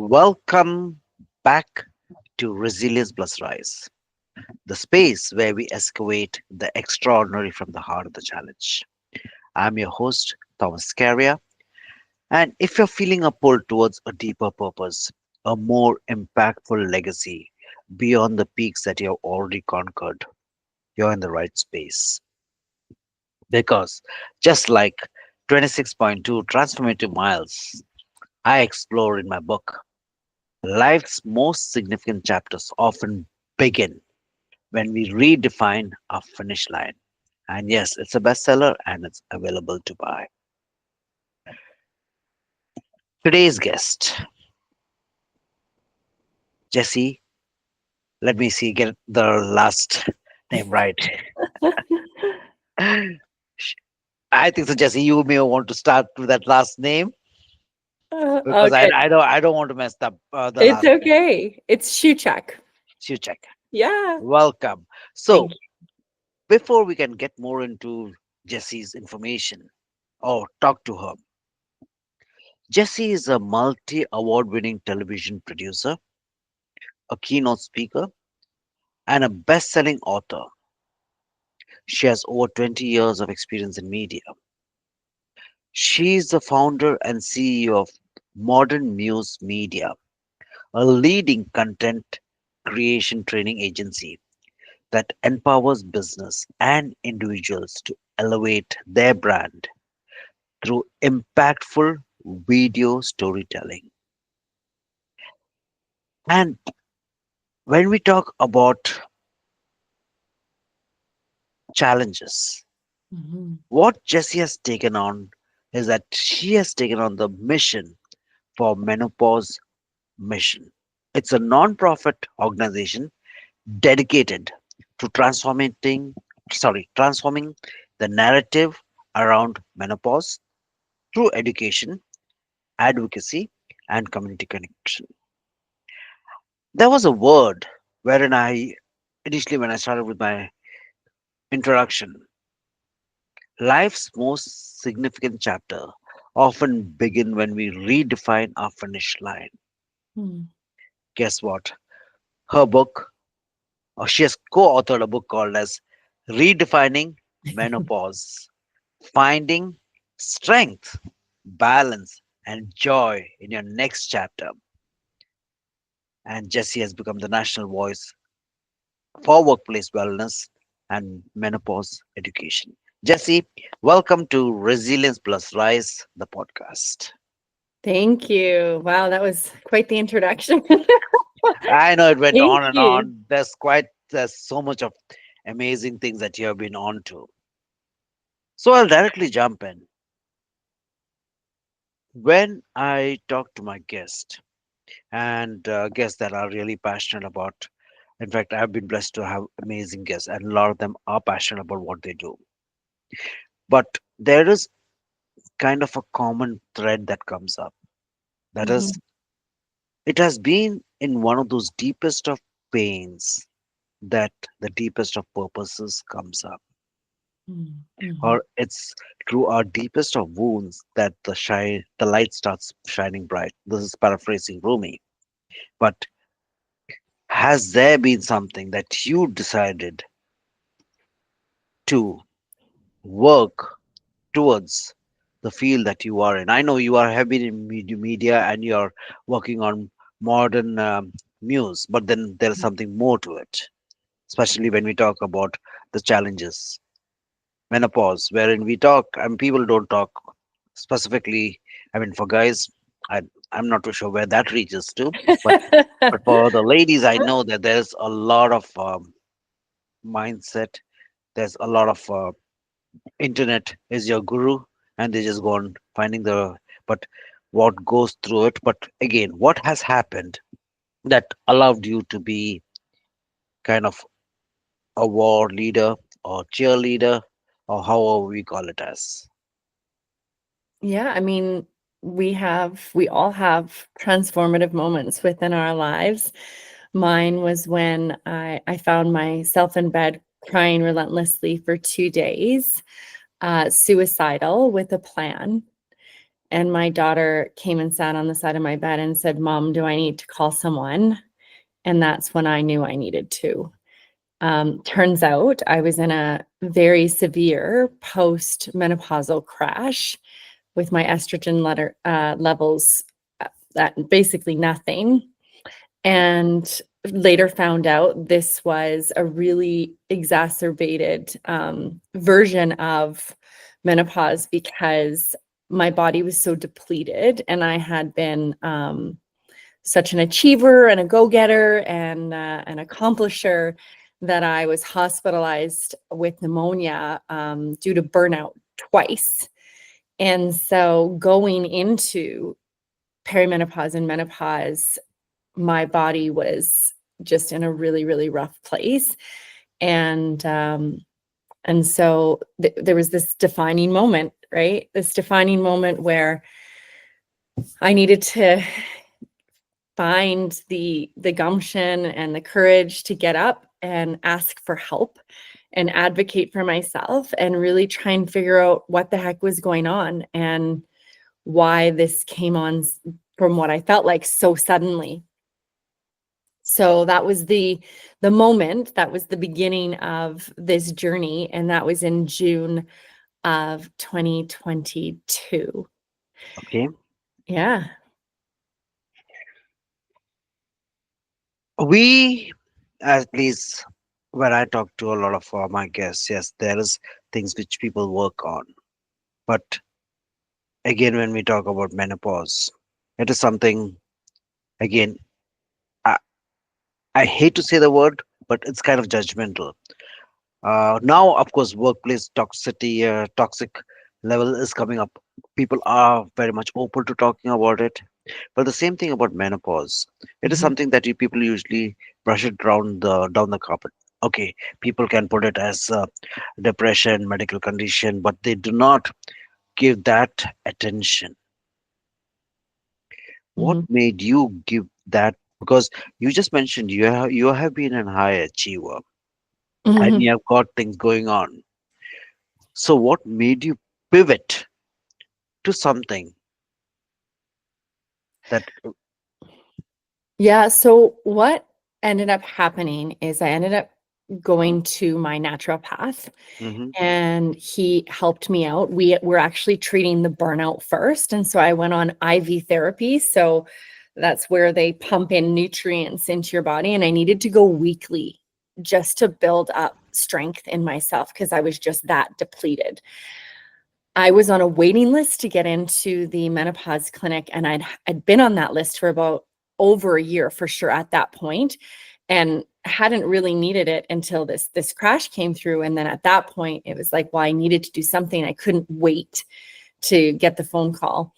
Welcome back to resilience+Rise, the space where we excavate the extraordinary from the heart of the challenge. I'm your host, Thomas Scaria, and if you're feeling a pull towards a deeper purpose, a more impactful legacy beyond the peaks that you have already conquered, you're in the right space. Because just like 26.2 transformative miles I explore in my book, life's most significant chapters often begin when we redefine our finish line. And yes, it's a bestseller and it's available to buy. Today's guest, Jesse, let me see, get the last name right. I think so, Jesse. You may want to start with that last name because I, Okay, I don't I don't want to mess up the it's last name. okay. It's Schewchuk. Check. Yeah. Welcome. So Thank before we can get more into Jesse's information or talk to her, Jessie is a multi award winning television producer, a keynote speaker, and a best selling author. She has over 20 years of experience in media. She is the founder and CEO of Modern Muse Media, a leading content creation training agency that empowers business and individuals to elevate their brand through impactful video storytelling. And when we talk about challenges, you. what Jessie has taken on is that she has taken on the mission for Menopause Mission. It's a non-profit organization dedicated to transforming the narrative around menopause through education, advocacy, and community connection. There was a word wherein I initially, when I started with my introduction, life's most significant chapter often begin when we redefine our finish line. Mhm. Guess what? Her book, or she has co-authored a book called as Redefining Menopause, Finding Strength, Balance, and Joy in Your Next Chapter. And Jessie has become the national voice for workplace wellness and menopause education. Jessie, welcome to Resilience+Rise, the podcast. Thank you. Wow, that was quite the introduction. I know it went Thank on and you. on. There's so much of amazing things that you have been on to. So I'll directly jump in. When I talk to my guest and guests that are really passionate about, in fact, I've been blessed to have amazing guests, and a lot of them are passionate about what they do. But there is kind of a common thread that comes up. That is, Mhm, it has been in one of those deepest of pains that the deepest of purposes comes up, mhm, mhm. or it's through our deepest of wounds that the light starts shining bright. This is paraphrasing Rumi. But has there been something that you decided to work towards the field that you are in? I know you are have been in media and you're working on modern muse, but then there's something more to it, especially when we talk about the challenges, menopause, wherein we talk and people don't talk specifically. I mean, for guys, I, I'm not too sure where that reaches to, but for the ladies, I know that there's a lot of mindset. There's a lot of internet is your guru, and they just go on finding the but what goes through it. But again, what has happened that allowed you to be kind of a war leader or cheerleader or however we call it as? Yeah, I mean, we all have transformative moments within our lives. Mine was when I found myself in bed crying relentlessly for 2 days, suicidal with a plan. And my daughter came and sat on the side of my bed and said, "Mom, do I need to call someone?" And that's when I knew I needed to. Turns out I was in a very severe post-menopausal crash with my estrogen levels at basically nothing. And later found out this was a really exacerbated version of menopause because my body was so depleted, and I had been such an achiever and a go-getter and an accomplisher that I was hospitalized with pneumonia due to burnout twice. And so going into perimenopause and menopause, my body was just in a really, really rough place. And so there was this defining moment, right? This defining moment where I needed to find the gumption and the courage to get up and ask for help and advocate for myself and really try and figure out what the heck was going on and why this came on from what I felt like so suddenly. So that was the moment, that was the beginning of this journey, and that was in June of 2022. Okay. Yeah. We, at least when I talk to a lot of my guests, yes, there is things which people work on. But again, when we talk about menopause, it is something, again, I, I hate to say the word, but it's kind of judgmental. Now, of course, workplace toxicity, toxic level is coming up. People are very much open to talking about it. But the same thing about menopause. It is Mhm. something that you people usually brush it down the carpet. Okay, people can put it as depression, medical condition, but they do not give that attention. What Mhm. made you give that? Because you just mentioned you have been an high achiever and Mhm. you have got things going on. So what made you pivot to something that? Yeah, so what ended up happening is I ended up going to my naturopath, Hmm. and he helped me out. We were actually treating the burnout first, and so I went on IV therapy. So that's where they pump in nutrients into your body, and I needed to go weekly just to build up strength in myself because I was just that depleted. I was on a waiting list to get into the menopause clinic, and I'd been on that list for about over a year for sure at that point, and hadn't really needed it until this crash came through. And then at that point, it was like, well, I needed to do something. I couldn't wait to get the phone call.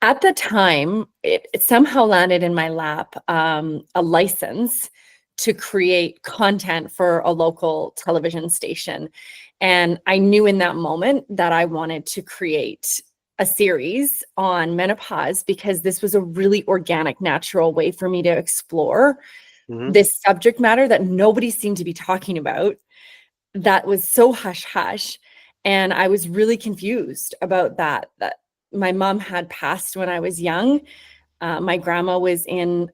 At the time, it somehow landed in my lap, a license to create content for a local television station. And I knew in that moment that I wanted to create a series on menopause because this was a really organic, natural way for me to explore Hmm. this subject matter that nobody seemed to be talking about, that was so hush hush. And I was really confused about that my mom had passed when I was young. My grandma was in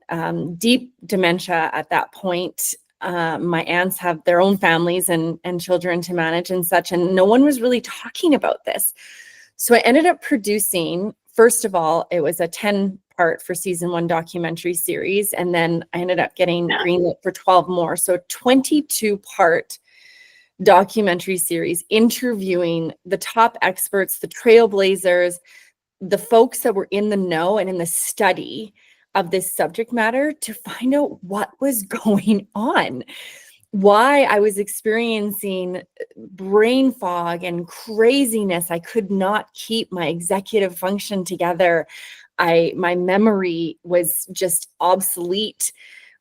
deep dementia at that point. My aunts have their own families and children to manage and such, and no one was really talking about this. So I ended up producing, first of all, it was a 10-part for season 1 documentary series, and then I ended up getting greenlit for 12 more. So 22-part documentary series interviewing the top experts, the trailblazers, the folks that were in the know and in the study of this subject matter to find out what was going on, why I was experiencing brain fog and craziness. I could not keep my executive function together. My memory was just obsolete.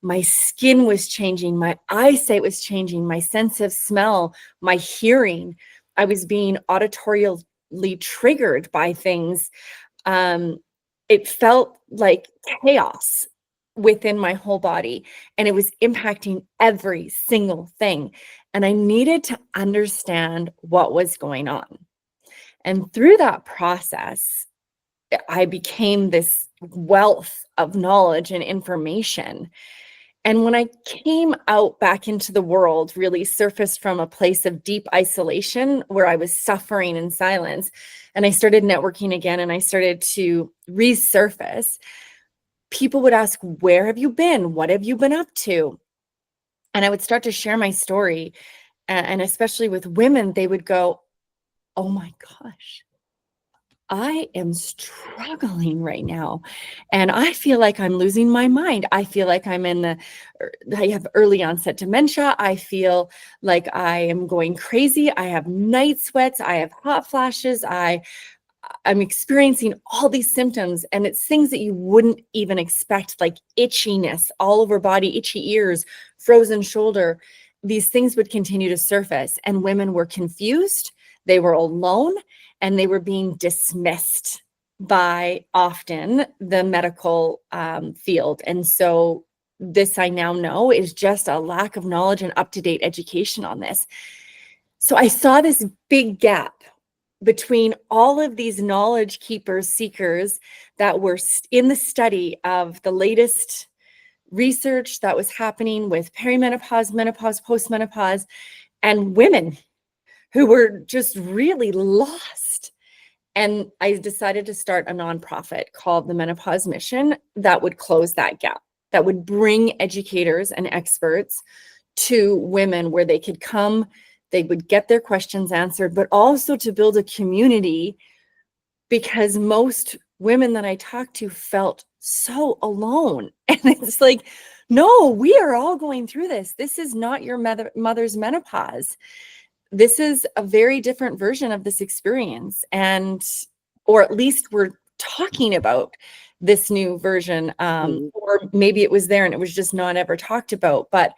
My skin was changing, my eyesight was changing, my sense of smell, my hearing. I was being auditorially triggered by things. um, it felt like chaos within my whole body, and it was impacting every single thing. And I needed to understand what was going on. And through that process, I became this wealth of knowledge and information. And when I came out back into the world, really surfaced from a place of deep isolation where I was suffering in silence, and I started networking again and I started to resurface, people would ask, where have you been? What have you been up to? And I would start to share my story. And especially with women, they would go, oh my gosh, I am struggling right now. And I feel like I'm losing my mind. I feel like I have early onset dementia. I feel like I am going crazy. I have night sweats. I have hot flashes. I'm experiencing all these symptoms, and it's things that you wouldn't even expect, like itchiness all over body, itchy ears, frozen shoulder. These things would continue to surface, and women were confused, they were alone, and they were being dismissed by often the medical field. And so this, I now know, is just a lack of knowledge and up-to-date education on this. So I saw this big gap between all of these knowledge keepers, seekers that were in the study of the latest research that was happening with perimenopause, menopause, postmenopause, and women who were just really lost. And I decided to start a nonprofit called the Menopause Mission that would close that gap, that would bring educators and experts to women where they could come, they would get their questions answered, but also to build a community, because most women that I talked to felt so alone. And it's like, no, we are all going through this. This is not your mother's menopause. This is a very different version of this experience. And, or at least we're talking about this new version, Mhm. or maybe it was there and it was just not ever talked about. But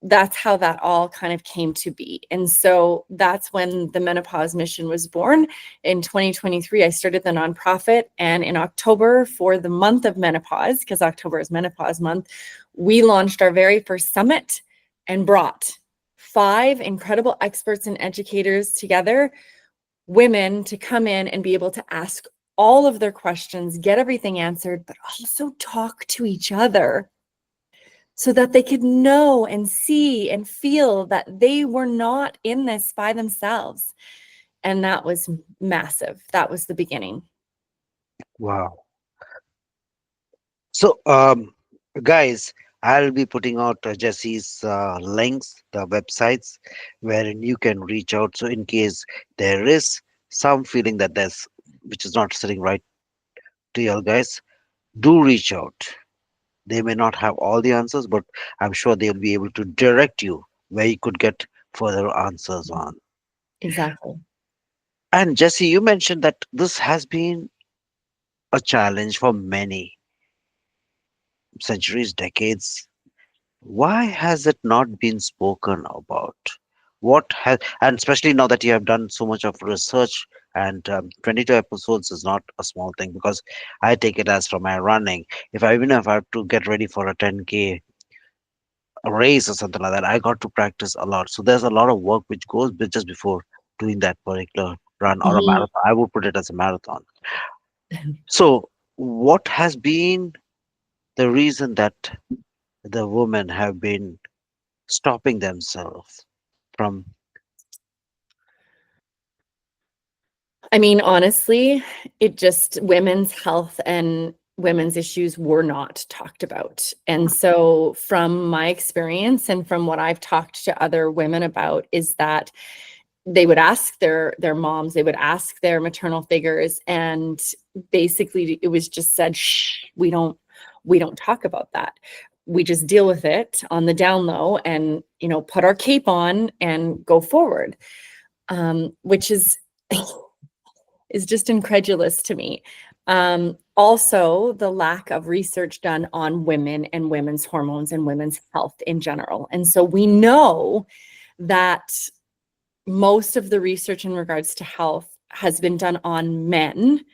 that's how that all kind of came to be. And so that's when the Menopause Mission was born. In 2023, I started the nonprofit. And in October, for the month of menopause, because October is Menopause Month, we launched our very first summit and brought 5 incredible experts and educators together, women, to come in and be able to ask all of their questions, get everything answered, but also talk to each other, so that they could know and see and feel that they were not in this by themselves. And that was massive. That was the beginning. Wow. So, guys, I'll be putting out Jesse's links, the websites wherein you can reach out. So, in case there is some feeling that there's which is not sitting right to you guys, do reach out. They may not have all the answers, but I'm sure they'll be able to direct you where you could get further answers on. Exactly. And Jesse, you mentioned that this has been a challenge for many centuries, decades. Why has it not been spoken about? What has, and especially now that you have done so much of research, and 22 episodes is not a small thing, because I take it as from my running. If I even if I have to get ready for a 10K race or something like that, I got to practice a lot. So there's a lot of work which goes just before doing that particular run or a Mhm. marathon. I would put it as a marathon. So what has been the reason that the women have been stopping themselves from? I mean, honestly, it just, women's health and women's issues were not talked about. And so from my experience and from what I've talked to other women about, is that they would ask their moms, they would ask their maternal figures, and basically it was just said, shh, we don't talk about that. We just deal with it on the down low and, put our cape on and go forward. Which is just incredulous to me. Also, the lack of research done on women and women's hormones and women's health in general. And so we know that most of the research in regards to health has been done on men,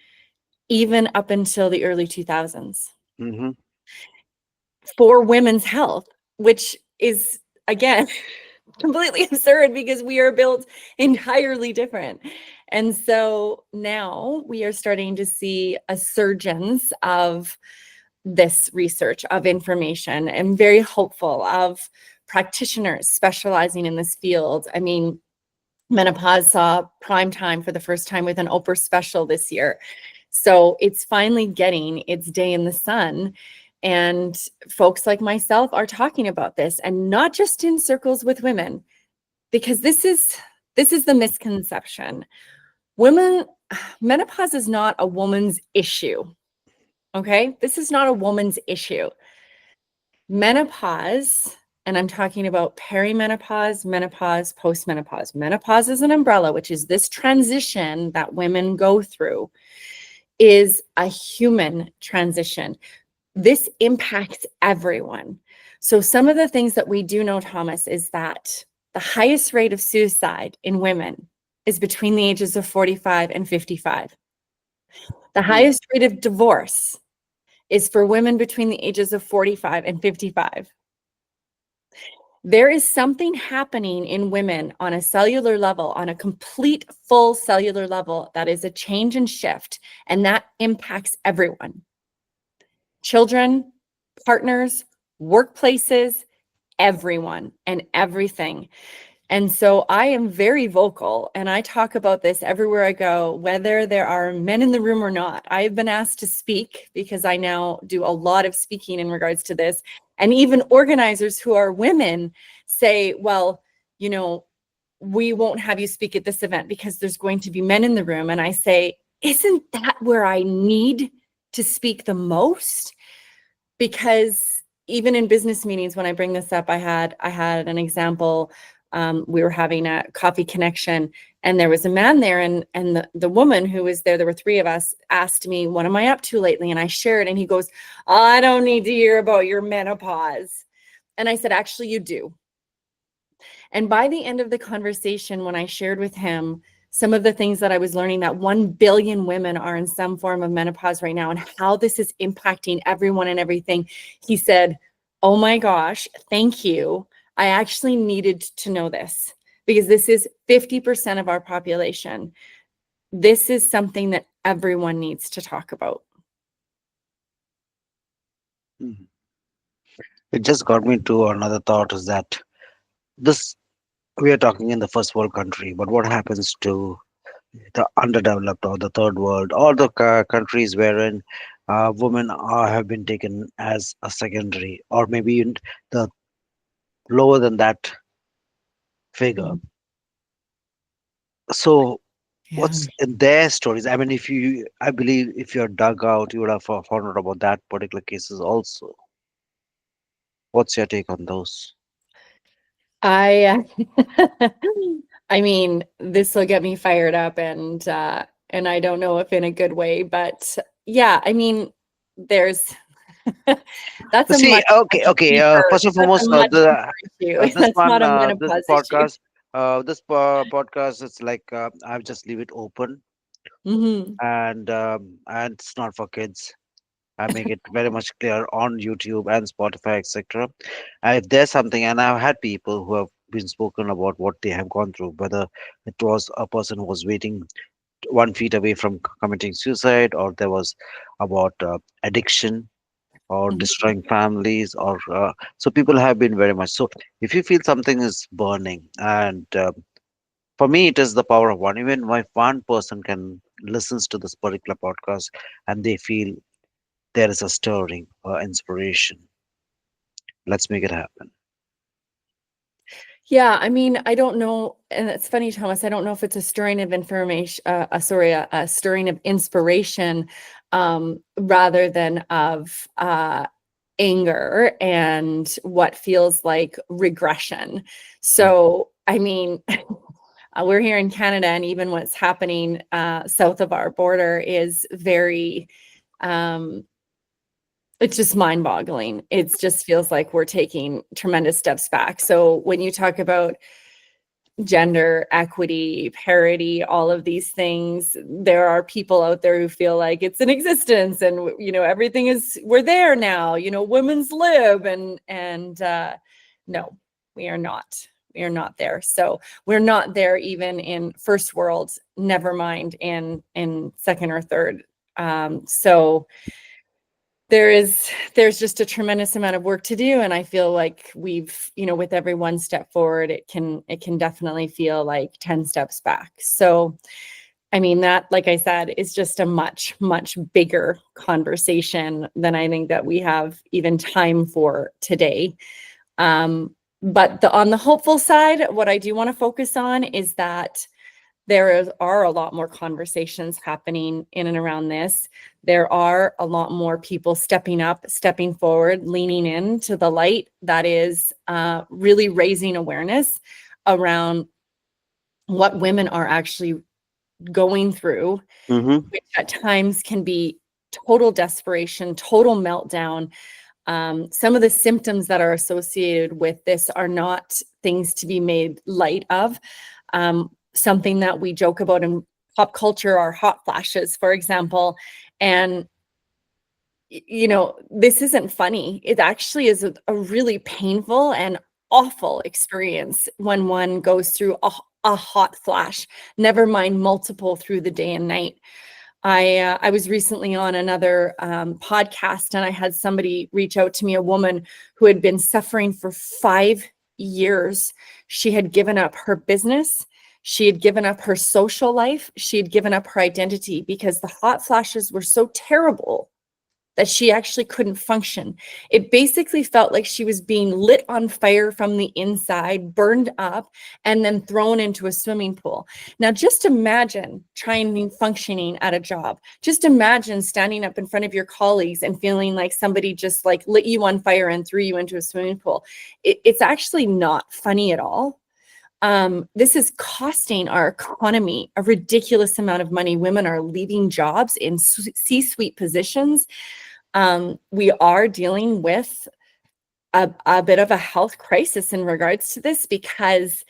even up until the early 2000s, Hmm. for women's health, which is, again, completely absurd because we are built entirely different. And so now we are starting to see a surgence of this research, of information, and very hopeful of practitioners specializing in this field. I mean, Menopause saw prime time for the first time with an Oprah special this year. So it's finally getting its day in the sun. And folks like myself are talking about this, and not just in circles with women, because this is the misconception. Women, menopause is not a woman's issue. Okay? This is not a woman's issue. Menopause, and I'm talking about perimenopause, menopause, postmenopause. Menopause is an umbrella, which is this transition that women go through, is a human transition. This impacts everyone. So some of the things that we do know, Thomas, is that the highest rate of suicide in women is between the ages of 45 and 55. The Hmm. highest rate of divorce is for women between the ages of 45 and 55. There is something happening in women on a cellular level, on a complete full cellular level, that is a change and shift, and that impacts everyone. Children, partners, workplaces, everyone, and everything. And so I am very vocal, and I talk about this everywhere I go, whether there are men in the room or not. I've been asked to speak because I now do a lot of speaking in regards to this. And even organizers who are women say, well, you know, we won't have you speak at this event because there's going to be men in the room. And I say, isn't that where I need to speak the most? Because even in business meetings, when I bring this up, I had an example. We were having a coffee connection, and there was a man there, and the woman who was there, there were three of us, asked me, what am I up to lately? And I shared, and he goes, I don't need to hear about your menopause. And I said, actually, you do. And by the end of the conversation, when I shared with him some of the things that I was learning, that 1 billion women are in some form of menopause right now, and how this is impacting everyone and everything, he said, oh my gosh, thank you. I actually needed to know this because this is 50% of our population. This is something that everyone needs to talk about. Mhm. It just got me to another thought is that this we are talking in the first world country, but what happens to the underdeveloped or the third world or the countries wherein women have been taken as a secondary or maybe in the lower than that figure? Mhm. So Yeah. what's in their stories? I mean, if you, I believe if you're dug out, you would have found out about that particular cases also. What's your take on those? I I mean, this will get me fired up, and I don't know if in a good way, but yeah, I mean, there's that's a See, much, much okay, okay. deeper, First and that's a foremost, much deeper issue. this That's one, not a this menopause issue. podcast, it's like I've just leave it open, Mhm. and it's not for kids. I make it very much clear on YouTube and Spotify, etc. If there's something, and I've had people who have been spoken about what they have gone through, whether it was a person who was waiting 1 feet away from committing suicide, or there was about addiction or Mhm. destroying families, or so people have been very much. So if you feel something is burning, and for me, it is the power of one. Even if one person can listens to this particular podcast and they feel there is a stirring or inspiration. Let's make it happen. Yeah, I mean, I don't know, and it's funny, Thomas, I don't know if it's a stirring of information, sorry, a stirring of inspiration, rather than of anger and what feels like regression. Mm. So, I mean, we're here in Canada, and even what's happening south of our border is very, um, it's just mind-boggling. It just feels like we're taking tremendous steps back. So when you talk about gender equity, parity, all of these things, there are people out there who feel like it's in existence, and everything is, we're there now, women's lib, and no, we are not. We are not there. So we're not there even in first world, never mind in second or third. So there's just a tremendous amount of work to do, and I feel like we've, with every one step forward, it can definitely feel like 10 steps back. So I mean, that, like I said, is just a much, much bigger conversation than I think that we have even time for today. But on the hopeful side, what I do want to focus on is that are a lot more conversations happening in and around this. There are a lot more people stepping up, stepping forward, leaning into the light that is really raising awareness around what women are actually going through, Mm-hmm. which at times can be total desperation, total meltdown. Some of the symptoms that are associated with this are not things to be made light of. Something that we joke about in pop culture are hot flashes, for example. And, this isn't funny. It actually is a really painful and awful experience when one goes through a hot flash, never mind multiple through the day and night. I was recently on another podcast, and I had somebody reach out to me, a woman who had been suffering for 5 years. She had given up her business. She had given up her social life. She had given up her identity because the hot flashes were so terrible that she actually couldn't function. It basically felt like she was being lit on fire from the inside, burned up, and then thrown into a swimming pool. Now, just imagine trying and functioning at a job. Just imagine standing up in front of your colleagues and feeling like somebody just like lit you on fire and threw you into a swimming pool. It's actually not funny at all. This is costing our economy a ridiculous amount of money. Women are leaving jobs in C-suite positions. We are dealing with a bit of a health crisis in regards to this, because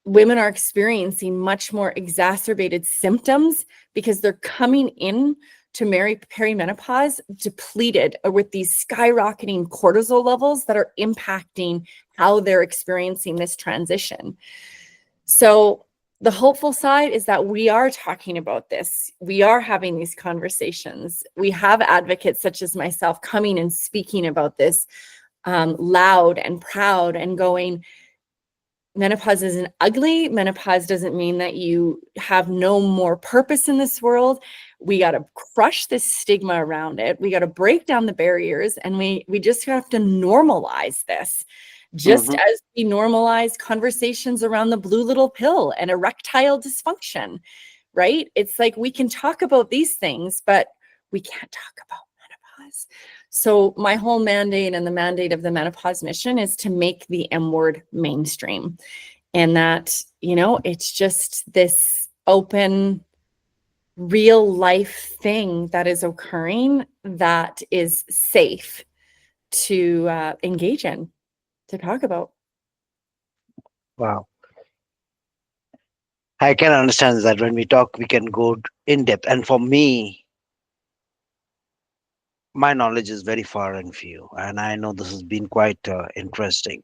women are experiencing much more exacerbated symptoms because they're coming in to perimenopause depleted with these skyrocketing cortisol levels that are impacting how they're experiencing this transition. So the hopeful side is that we are talking about this. We are having these conversations. We have advocates such as myself coming and speaking about this loud and proud and going, menopause isn't ugly. Menopause doesn't mean that you have no more purpose in this world. We got to crush this stigma around it. We got to break down the barriers, and we just have to normalize this. Just Mm-hmm. as we normalize conversations around the blue little pill and erectile dysfunction, right? It's like we can talk about these things, but we can't talk about menopause. So my whole mandate and the mandate of the Menopause Mission is to make the M word mainstream. And that, it's just this open, real life thing that is occurring that is safe to engage in, to talk about. Wow. I can understand that when we talk, we can go in depth. And for me, my knowledge is very far and few. And I know this has been quite interesting.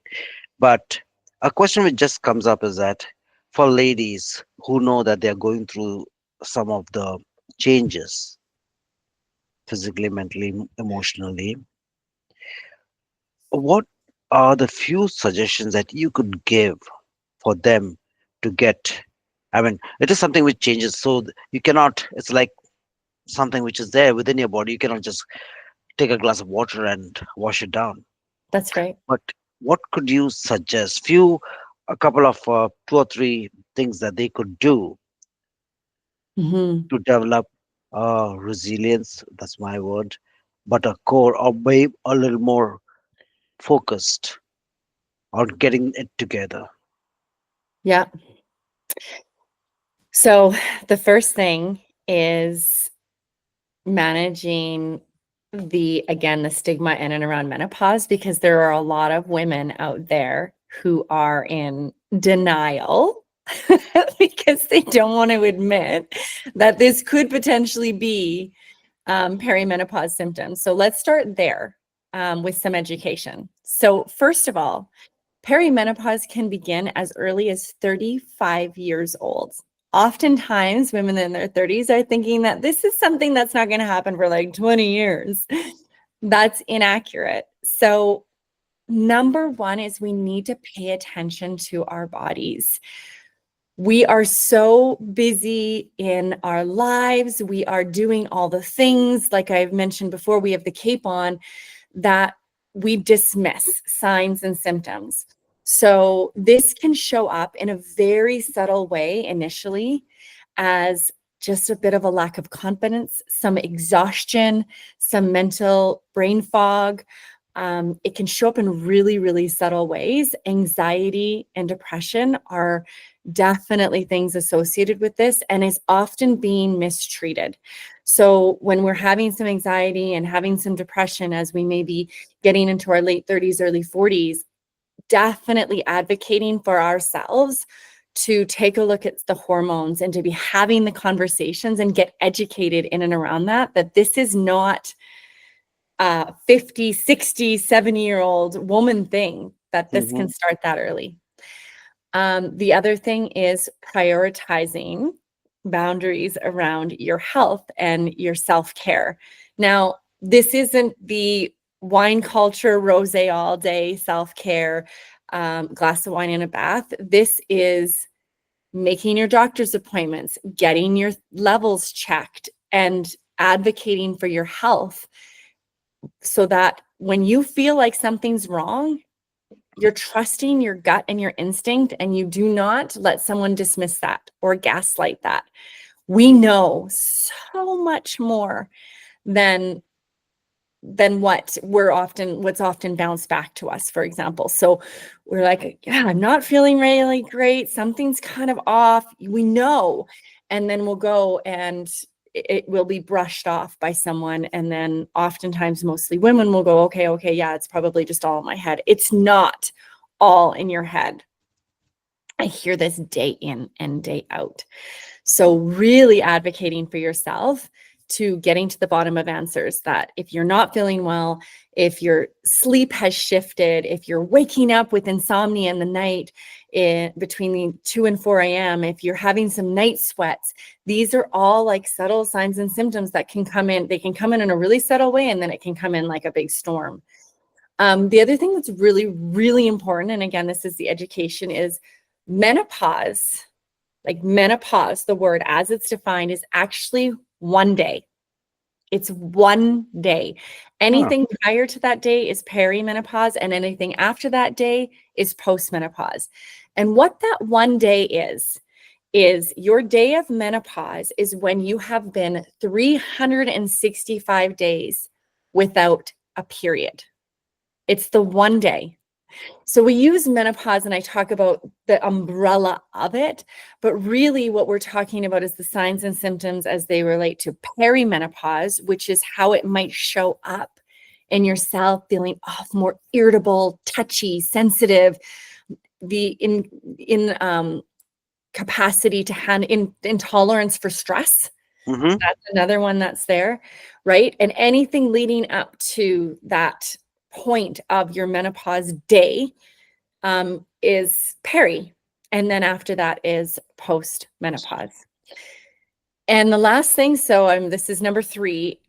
But a question which just comes up is that for ladies who know that they are going through some of the changes physically, mentally, emotionally, what are the few suggestions that you could give for them to get? I mean, it is something which changes, so you cannot, it's like something which is there within your body. You cannot just take a glass of water and wash it down. That's right. But what could you suggest? A couple of 2 or 3 things that they could do Mm-hmm. to develop resilience, that's my word, but a core or maybe a little more focused on getting it together. Yeah. So the first thing is managing the stigma in and around menopause, because there are a lot of women out there who are in denial because they don't want to admit that this could potentially be perimenopause symptoms. So let's start there with some education. So first of all, Perimenopause can begin as early as 35 years old. Oftentimes, women in their 30s are thinking that this is something that's not going to happen for like 20 years. That's inaccurate. So, number one is we need to pay attention to our bodies. We are so busy in our lives. We are doing all the things, like I've mentioned before, we have the cape on, that we dismiss signs and symptoms. So this can show up in a very subtle way initially as just a bit of a lack of confidence, some exhaustion, some mental brain fog. It can show up in really, really subtle ways. Anxiety and depression are definitely things associated with this and is often being mistreated. So when we're having some anxiety and having some depression as we may be getting into our late 30s, early 40s, definitely advocating for ourselves to take a look at the hormones and to be having the conversations and get educated in and around that this is not a 50, 60, 70-year-old woman thing, that this can Mm-hmm. start that early. The other thing is prioritizing boundaries around your health and your self-care. Now, this isn't the wine culture, rosé all day, self-care, glass of wine in a bath. This is making your doctor's appointments, getting your levels checked, and advocating for your health so that when you feel like something's wrong, you're trusting your gut and your instinct, and you do not let someone dismiss that or gaslight that. We know so much more than what's often bounced back to us, for example. So we're like, yeah, I'm not feeling really great. Something's kind of off. We know. And then we'll go and it will be brushed off by someone. And then oftentimes, mostly women will go, okay, yeah, it's probably just all in my head. It's not all in your head. I hear this day in and day out. So really advocating for yourself to getting to the bottom of answers, that if you're not feeling well, if your sleep has shifted, if you're waking up with insomnia in the night between the 2 and 4 a.m., if you're having some night sweats, these are all like subtle signs and symptoms that can come in. They can come in a really subtle way, and then it can come in like a big storm. The other thing that's really, really important, and again, this is the education, is menopause. Like menopause, the word as it's defined, is actually one day. It's one day. Huh. Anything prior to that day is perimenopause, and anything after that day is postmenopause. And what that one day is your day of menopause is when you have been 365 days without a period. It's the one day. So we use menopause and I talk about the umbrella of it, but really what we're talking about is the signs and symptoms as they relate to perimenopause, which is how it might show up in yourself, feeling off, more irritable, touchy, sensitive, the in capacity to intolerance for stress. Mm-hmm. That's another one that's there, right? And anything leading up to that point of your menopause day is peri. And then after that is post-menopause. And the last thing, this is number 3,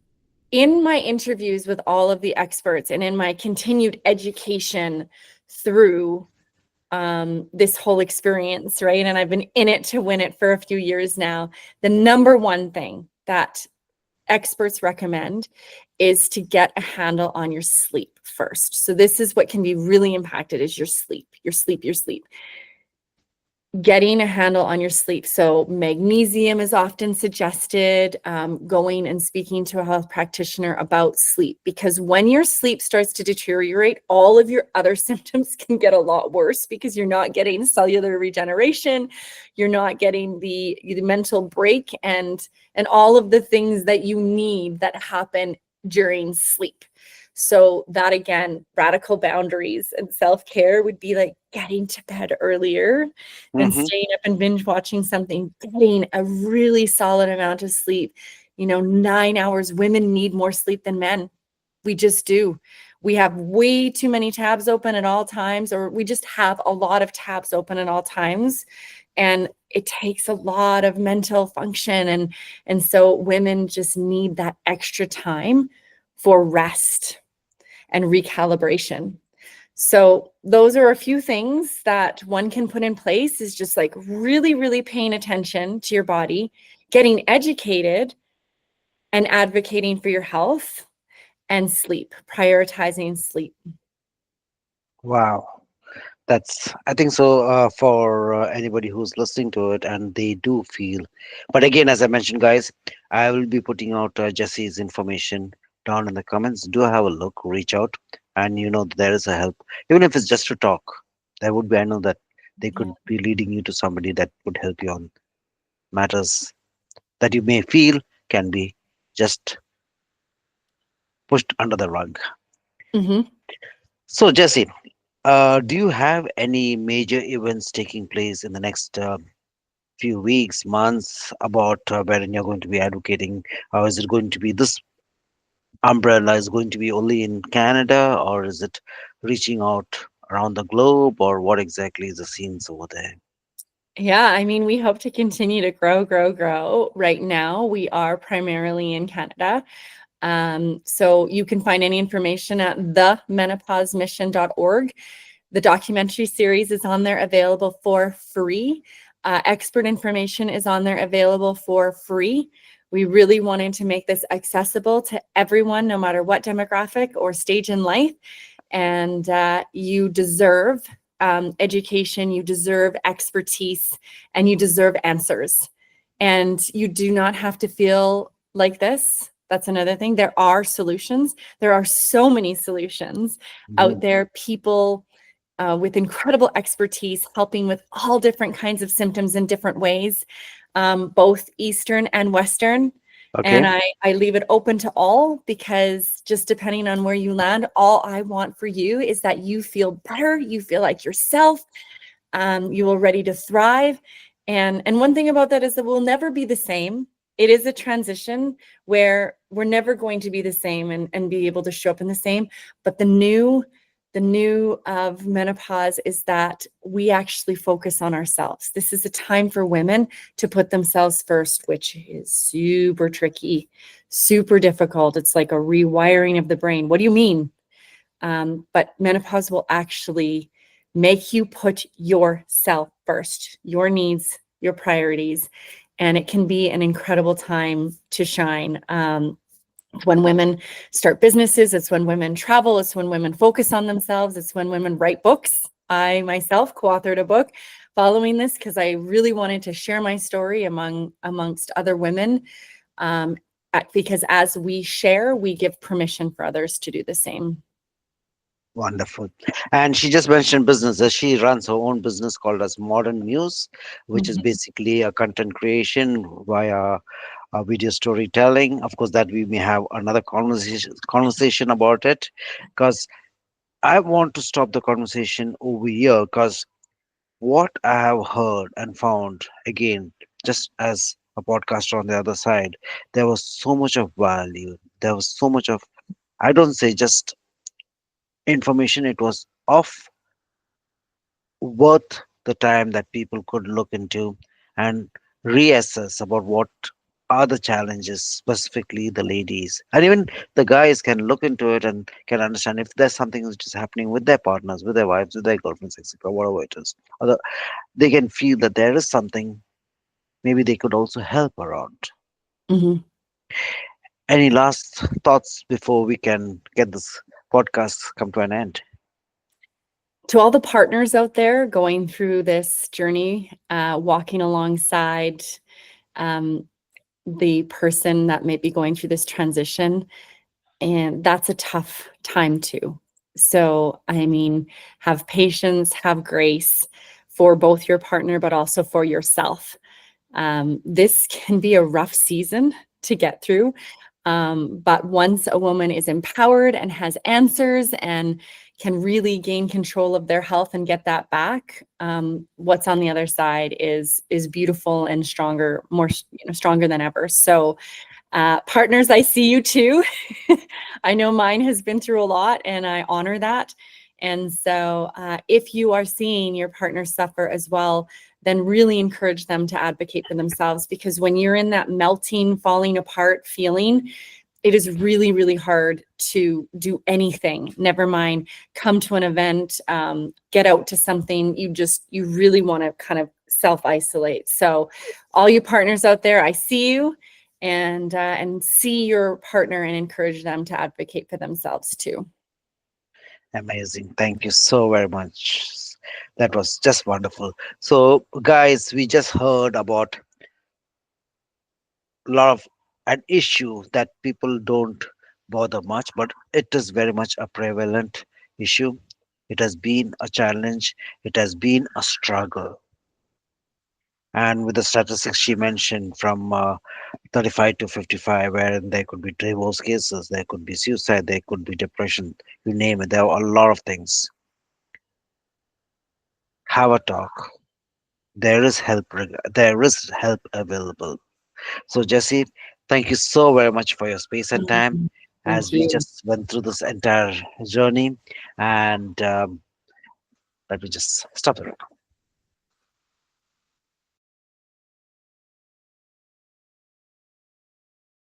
in my interviews with all of the experts and in my continued education through this whole experience, right? And I've been in it to win it for a few years now. The number one thing that experts recommend is to get a handle on your sleep first. So this is what can be really impacted, is your sleep. Getting a handle on your sleep. So magnesium is often suggested, going and speaking to a health practitioner about sleep, because when your sleep starts to deteriorate, all of your other symptoms can get a lot worse because you're not getting cellular regeneration, you're not getting the mental break and all of the things that you need that happen during sleep. So that, again, radical boundaries and self-care would be like getting to bed earlier than Mm-hmm. staying up and binge watching something, getting a really solid amount of sleep. 9 hours. Women need more sleep than men. We just do. We have way too many tabs open at all times, or we just have a lot of tabs open at all times. And it takes a lot of mental function. And so women just need that extra time for rest and recalibration. So those are a few things that one can put in place, is just like really, really paying attention to your body, getting educated and advocating for your health, and sleep, prioritizing sleep. Wow. That's, I think so, for anybody who's listening to it and they do feel. But again, as I mentioned, guys, I will be putting out Jesse's information down in the comments. Do have a look, reach out, and there is a help. Even if it's just to talk, there would be, I know that they Yeah. could be leading you to somebody that would help you on matters that you may feel can be just pushed under the rug. Mm-hmm. So, Jesse, do you have any major events taking place in the next few weeks, months about wherein you're going to be advocating? Or is it going to be this umbrella is going to be only in Canada, or is it reaching out around the globe, or what exactly is the scenes over there? Yeah, I mean, we hope to continue to grow, grow, grow. Right now, we are primarily in Canada. So you can find any information at themenopausemission.org. The documentary series is on there available for free. Expert information is on there available for free. We really wanted to make this accessible to everyone, no matter what demographic or stage in life. And you deserve education, you deserve expertise, and you deserve answers. And you do not have to feel like this. That's another thing. There are solutions. There are so many solutions out Mhm. there. People with incredible expertise, helping with all different kinds of symptoms in different ways, both Eastern and Western. And Okay. I leave it open to all, because just depending on where you land, all I want for you is that you feel better, you feel like yourself, you are ready to thrive. And one thing about that is that we'll never be the same. It is a transition where we're never going to be the same and be able to show up in the same. But the new of menopause is that we actually focus on ourselves. This is a time for women to put themselves first, which is super tricky, super difficult. It's like a rewiring of the brain. What do you mean? But menopause will actually make you put yourself first, your needs, your priorities, and it can be an incredible time to shine. It's when women start businesses, it's when women travel, it's when women focus on themselves, it's when women write books. I myself co-authored a book following this, because I really wanted to share my story amongst other women, because as we share, we give permission for others to do the same. Wonderful. And she just mentioned businesses. She runs her own business called as Modern Muse, which is Mhm. basically a content creation via video storytelling. Of course, that we may have another conversation about it, because I want to stop the conversation over here, because what I have heard and found, again, just as a podcaster on the other side, there was so much of value. There was so much of, I don't say just information, it was of worth the time that people could look into and reassess about what are the challenges, specifically the ladies. And even the guys can look into it and can understand if there's something which is happening with their partners, with their wives, with their girlfriends, etc., whatever it is. Or they can feel that there is something maybe they could also help around. Mhm. Any last thoughts before we can get this podcast come to an end? To all the partners out there going through this journey, walking alongside um, the person that may be going through this transition, and that's a tough time too. So, I mean, have patience, have grace for both your partner, but also for yourself. This can be a rough season to get through. But once a woman is empowered and has answers and can really gain control of their health and get that back, what's on the other side is beautiful and stronger, more stronger than ever. So Partners, I see you too. I know mine has been through a lot, and I honor that. And so, if you are seeing your partner suffer as well, then really encourage them to advocate for themselves, because when you're in that melting, falling apart feeling, it is really, really hard to do anything. Never mind come to an event, get out to something. You really want to kind of self isolate. So, all you partners out there, I see you, and see your partner and encourage them to advocate for themselves too. Amazing. Thank you so very much. That was just wonderful. So, guys, we just heard about a lot of an issue that people don't bother much, but it is very much a prevalent issue. It has been a challenge. It has been a struggle. And with the statistics she mentioned from 35 to 55, where there could be divorce cases, there could be suicide, there could be depression, you name it. There are a lot of things. Have a talk. There is help available. So, Jesse, thank you so very much for your space and time Mhm. Thank as we you. just went through this entire journey. And let me just stop there.